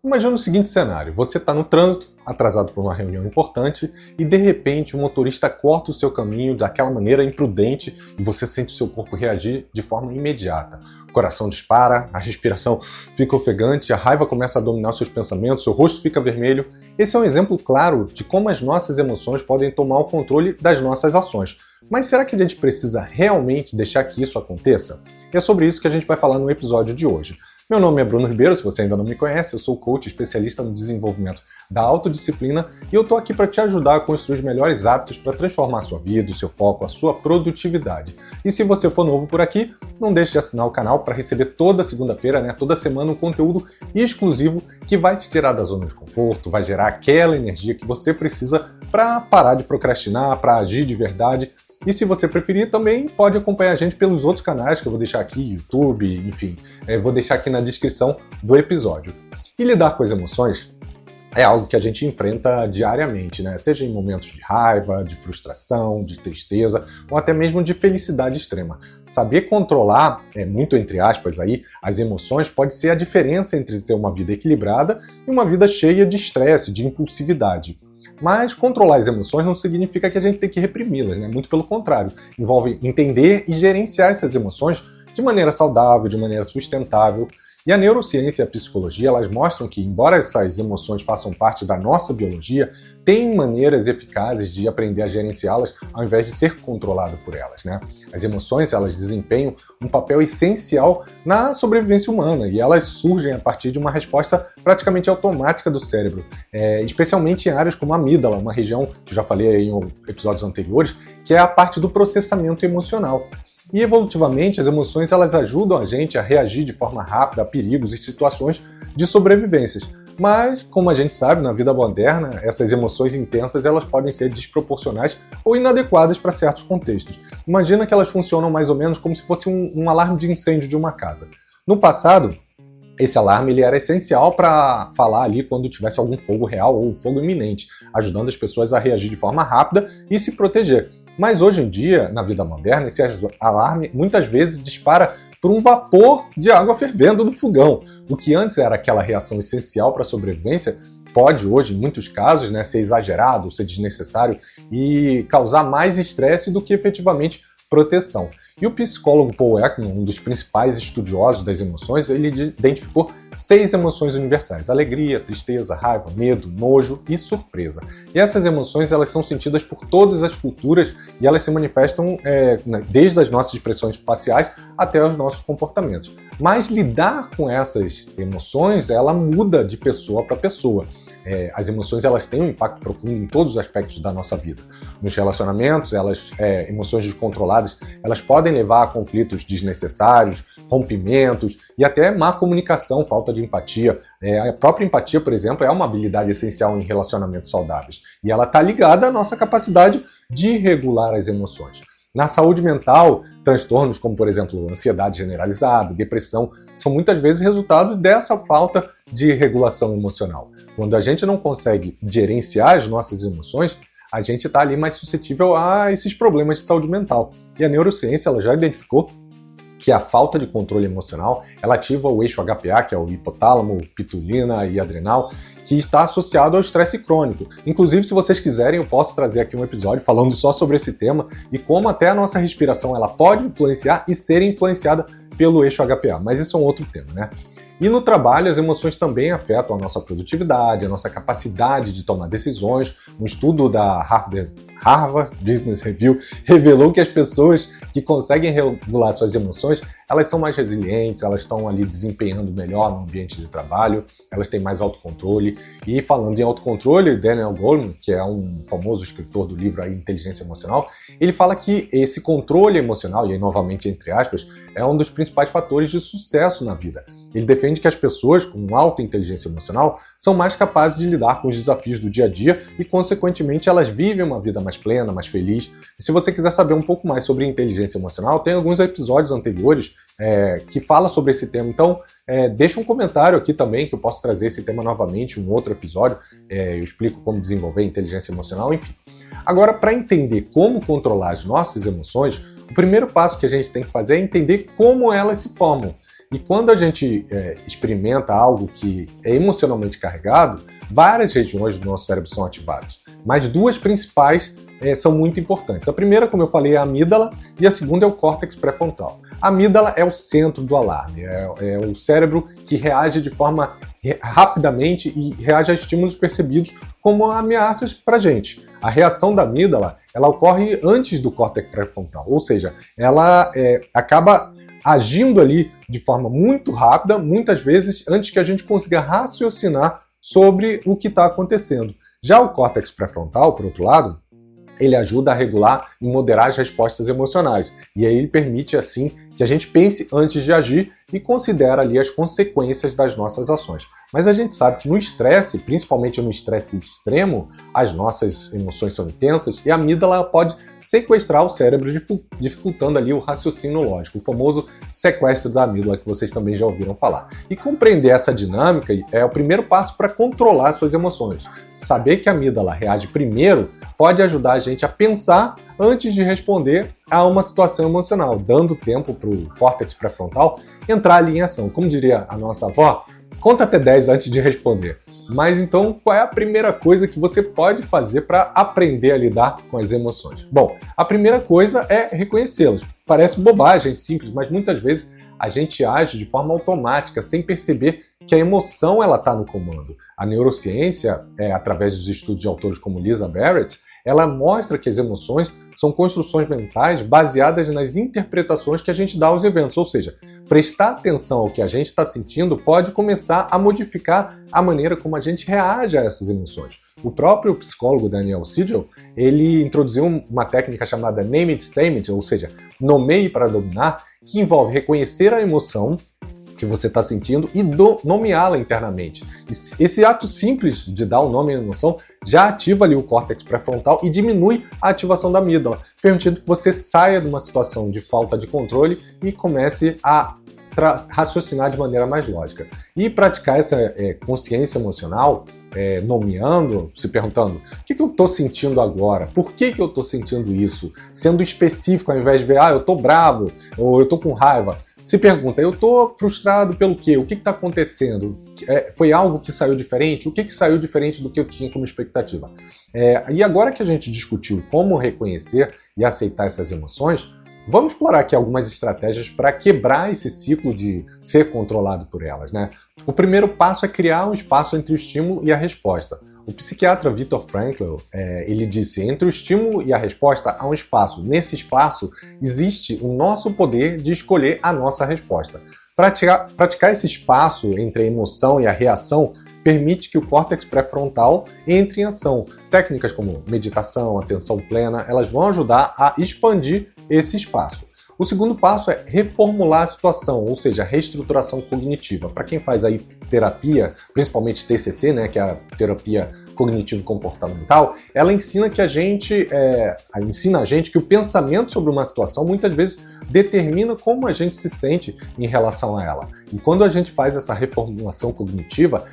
Imagina o seguinte cenário: você está no trânsito, atrasado para uma reunião importante, e de repente o motorista corta o seu caminho daquela maneira imprudente e você sente o seu corpo reagir de forma imediata. O coração dispara, a respiração fica ofegante, a raiva começa a dominar seus pensamentos, seu rosto fica vermelho. Esse é um exemplo claro de como as nossas emoções podem tomar o controle das nossas ações. Mas será que a gente precisa realmente deixar que isso aconteça? E é sobre isso que a gente vai falar no episódio de hoje. Meu nome é Bruno Ribeiro, se você ainda não me conhece, eu sou coach especialista no desenvolvimento da autodisciplina e eu tô aqui para te ajudar a construir os melhores hábitos para transformar a sua vida, o seu foco, a sua produtividade. E se você for novo por aqui, não deixe de assinar o canal para receber toda segunda-feira, toda semana, um conteúdo exclusivo que vai te tirar da zona de conforto, vai gerar aquela energia que você precisa para parar de procrastinar, para agir de verdade. E se você preferir, também pode acompanhar a gente pelos outros canais que eu vou deixar aqui, YouTube, enfim, vou deixar aqui na descrição do episódio. E lidar com as emoções é algo que a gente enfrenta diariamente, Seja em momentos de raiva, de frustração, de tristeza, ou até mesmo de felicidade extrema. Saber controlar, muito entre aspas aí, as emoções pode ser a diferença entre ter uma vida equilibrada e uma vida cheia de estresse, de impulsividade. Mas controlar as emoções não significa que a gente tem que reprimi-las, Muito pelo contrário. Envolve entender e gerenciar essas emoções de maneira saudável, de maneira sustentável. E a neurociência e a psicologia, elas mostram que, embora essas emoções façam parte da nossa biologia, tem maneiras eficazes de aprender a gerenciá-las ao invés de ser controlado por elas, As emoções, elas desempenham um papel essencial na sobrevivência humana e elas surgem a partir de uma resposta praticamente automática do cérebro, especialmente em áreas como a amígdala, uma região que eu já falei aí em episódios anteriores, que é a parte do processamento emocional. E evolutivamente, as emoções elas ajudam a gente a reagir de forma rápida a perigos e situações de sobrevivências. Mas, como a gente sabe, na vida moderna, essas emoções intensas elas podem ser desproporcionais ou inadequadas para certos contextos. Imagina que elas funcionam mais ou menos como se fosse um alarme de incêndio de uma casa. No passado, esse alarme ele era essencial para falar ali quando tivesse algum fogo real ou fogo iminente, ajudando as pessoas a reagir de forma rápida e se proteger. Mas hoje em dia, na vida moderna, esse alarme muitas vezes dispara por um vapor de água fervendo no fogão. O que antes era aquela reação essencial para a sobrevivência, pode hoje, em muitos casos, ser exagerado, ser desnecessário e causar mais estresse do que efetivamente proteção. E o psicólogo Paul Ekman, um dos principais estudiosos das emoções, ele identificou 6 emoções universais: alegria, tristeza, raiva, medo, nojo e surpresa. E essas emoções elas são sentidas por todas as culturas e elas se manifestam desde as nossas expressões faciais até os nossos comportamentos. Mas lidar com essas emoções, ela muda de pessoa para pessoa. As emoções elas têm um impacto profundo em todos os aspectos da nossa vida. Nos relacionamentos, emoções descontroladas, elas podem levar a conflitos desnecessários, rompimentos e até má comunicação, falta de empatia. A própria empatia, por exemplo, é uma habilidade essencial em relacionamentos saudáveis e ela está ligada à nossa capacidade de regular as emoções. Na saúde mental, transtornos como, por exemplo, ansiedade generalizada, depressão, são muitas vezes resultado dessa falta de regulação emocional. Quando a gente não consegue gerenciar as nossas emoções, a gente está ali mais suscetível a esses problemas de saúde mental. E a neurociência ela já identificou que a falta de controle emocional ela ativa o eixo HPA, que é o hipotálamo, pitulina e adrenal, que está associado ao estresse crônico. Inclusive, se vocês quiserem, eu posso trazer aqui um episódio falando só sobre esse tema e como até a nossa respiração ela pode influenciar e ser influenciada pelo eixo HPA, mas isso é um outro tema, E no trabalho, as emoções também afetam a nossa produtividade, a nossa capacidade de tomar decisões. Um estudo da Harvard Business Review revelou que as pessoas que conseguem regular suas emoções, elas são mais resilientes, elas estão ali desempenhando melhor no ambiente de trabalho, elas têm mais autocontrole. E falando em autocontrole, Daniel Goleman, que é um famoso escritor do livro Inteligência Emocional, ele fala que esse controle emocional, e aí novamente entre aspas, é um dos principais fatores de sucesso na vida. Ele defende que as pessoas com alta inteligência emocional são mais capazes de lidar com os desafios do dia a dia e, consequentemente, elas vivem uma vida mais plena, mais feliz. E se você quiser saber um pouco mais sobre inteligência emocional, tem alguns episódios anteriores que falam sobre esse tema. Então, deixa um comentário aqui também que eu posso trazer esse tema novamente, um outro episódio. Eu explico como desenvolver inteligência emocional, enfim. Agora, para entender como controlar as nossas emoções, o primeiro passo que a gente tem que fazer é entender como elas se formam. E quando a gente experimenta algo que é emocionalmente carregado, várias regiões do nosso cérebro são ativadas. Mas duas principais são muito importantes. A primeira, como eu falei, é a amígdala e a segunda é o córtex pré-frontal. A amígdala é o centro do alarme, é o cérebro que reage de forma rapidamente e reage a estímulos percebidos como ameaças para a gente. A reação da amígdala ela ocorre antes do córtex pré-frontal, ou seja, ela acaba agindo ali de forma muito rápida, muitas vezes antes que a gente consiga raciocinar sobre o que está acontecendo. Já o córtex pré-frontal, por outro lado, ele ajuda a regular e moderar as respostas emocionais. E aí ele permite, assim, que a gente pense antes de agir e considere ali as consequências das nossas ações. Mas a gente sabe que no estresse, principalmente no estresse extremo, as nossas emoções são intensas e a amígdala pode sequestrar o cérebro, dificultando ali o raciocínio lógico, o famoso sequestro da amígdala que vocês também já ouviram falar. E compreender essa dinâmica é o primeiro passo para controlar suas emoções. Saber que a amígdala reage primeiro pode ajudar a gente a pensar antes de responder a uma situação emocional, dando tempo para o córtex pré-frontal entrar ali em ação. Como diria a nossa avó, conta até 10 antes de responder. Mas então, qual é a primeira coisa que você pode fazer para aprender a lidar com as emoções? Bom, a primeira coisa é reconhecê-las. Parece bobagem, simples, mas muitas vezes a gente age de forma automática, sem perceber que a emoção ela está no comando. A neurociência, através dos estudos de autores como Lisa Barrett, ela mostra que as emoções são construções mentais baseadas nas interpretações que a gente dá aos eventos, ou seja, prestar atenção ao que a gente está sentindo pode começar a modificar a maneira como a gente reage a essas emoções. O próprio psicólogo Daniel Siegel, ele introduziu uma técnica chamada Name It, Tame It, ou seja, nomeie para dominar, que envolve reconhecer a emoção que você está sentindo e nomeá-la internamente. Esse ato simples de dar o nome à emoção já ativa ali o córtex pré-frontal e diminui a ativação da amígdala, permitindo que você saia de uma situação de falta de controle e comece a raciocinar de maneira mais lógica. E praticar essa consciência emocional, nomeando, se perguntando o que eu estou sentindo agora, por que eu estou sentindo isso, sendo específico ao invés de ver, eu estou bravo ou eu estou com raiva. Se pergunta, eu estou frustrado pelo quê? O que está acontecendo? Foi algo que saiu diferente? O que saiu diferente do que eu tinha como expectativa? E agora que a gente discutiu como reconhecer e aceitar essas emoções, vamos explorar aqui algumas estratégias para quebrar esse ciclo de ser controlado por elas, né? O primeiro passo é criar um espaço entre o estímulo e a resposta. O psiquiatra Viktor Frankl, ele disse, entre o estímulo e a resposta há um espaço. Nesse espaço existe o nosso poder de escolher a nossa resposta. Praticar esse espaço entre a emoção e a reação permite que o córtex pré-frontal entre em ação. Técnicas como meditação, atenção plena, elas vão ajudar a expandir esse espaço. O segundo passo é reformular a situação, ou seja, reestruturação cognitiva. Para quem faz aí terapia, principalmente TCC, né, que é a terapia cognitivo-comportamental, ela ensina a gente que o pensamento sobre uma situação muitas vezes determina como a gente se sente em relação a ela. E quando a gente faz essa reformulação cognitiva,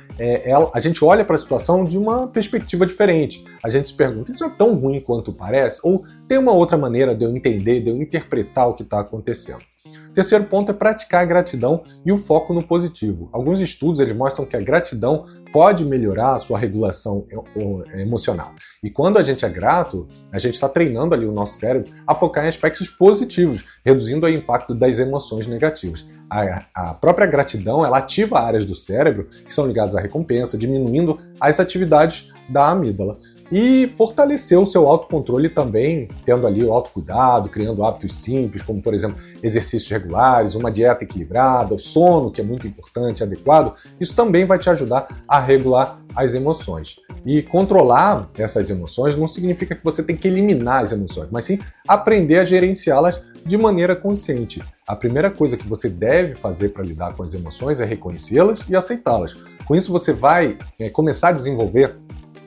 a gente olha para a situação de uma perspectiva diferente. A gente se pergunta, isso é tão ruim quanto parece? Ou tem uma outra maneira de eu entender, de eu interpretar o que está acontecendo? O terceiro ponto é praticar a gratidão e o foco no positivo. Alguns estudos eles mostram que a gratidão pode melhorar a sua regulação emocional. E quando a gente é grato, a gente está treinando ali o nosso cérebro a focar em aspectos positivos, reduzindo o impacto das emoções negativas. A própria gratidão ela ativa áreas do cérebro que são ligadas à recompensa, diminuindo as atividades da amígdala. E fortalecer o seu autocontrole também, tendo ali o autocuidado, criando hábitos simples, como, por exemplo, exercícios regulares, uma dieta equilibrada, o sono, que é muito importante, adequado. Isso também vai te ajudar a regular as emoções. E controlar essas emoções não significa que você tem que eliminar as emoções, mas sim aprender a gerenciá-las de maneira consciente. A primeira coisa que você deve fazer para lidar com as emoções é reconhecê-las e aceitá-las. Com isso, você vai começar a desenvolver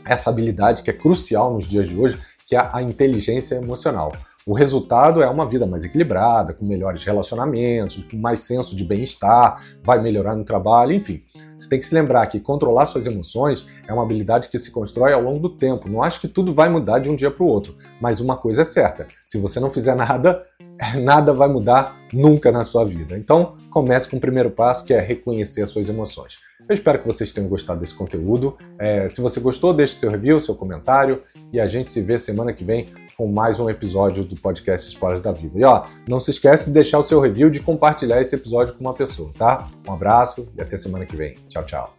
essa habilidade que é crucial nos dias de hoje, que é a inteligência emocional. O resultado é uma vida mais equilibrada, com melhores relacionamentos, com mais senso de bem-estar, vai melhorar no trabalho, enfim. Você tem que se lembrar que controlar suas emoções é uma habilidade que se constrói ao longo do tempo. Não acho que tudo vai mudar de um dia para o outro, mas uma coisa é certa, se você não fizer nada, nada vai mudar nunca na sua vida. Então, comece com o primeiro passo, que é reconhecer as suas emoções. Eu espero que vocês tenham gostado desse conteúdo. Se você gostou, deixe seu review, seu comentário, e a gente se vê semana que vem com mais um episódio do podcast Spoilers da Vida. E não se esquece de deixar o seu review, de compartilhar esse episódio com uma pessoa, tá? Um abraço e até semana que vem. Tchau, tchau.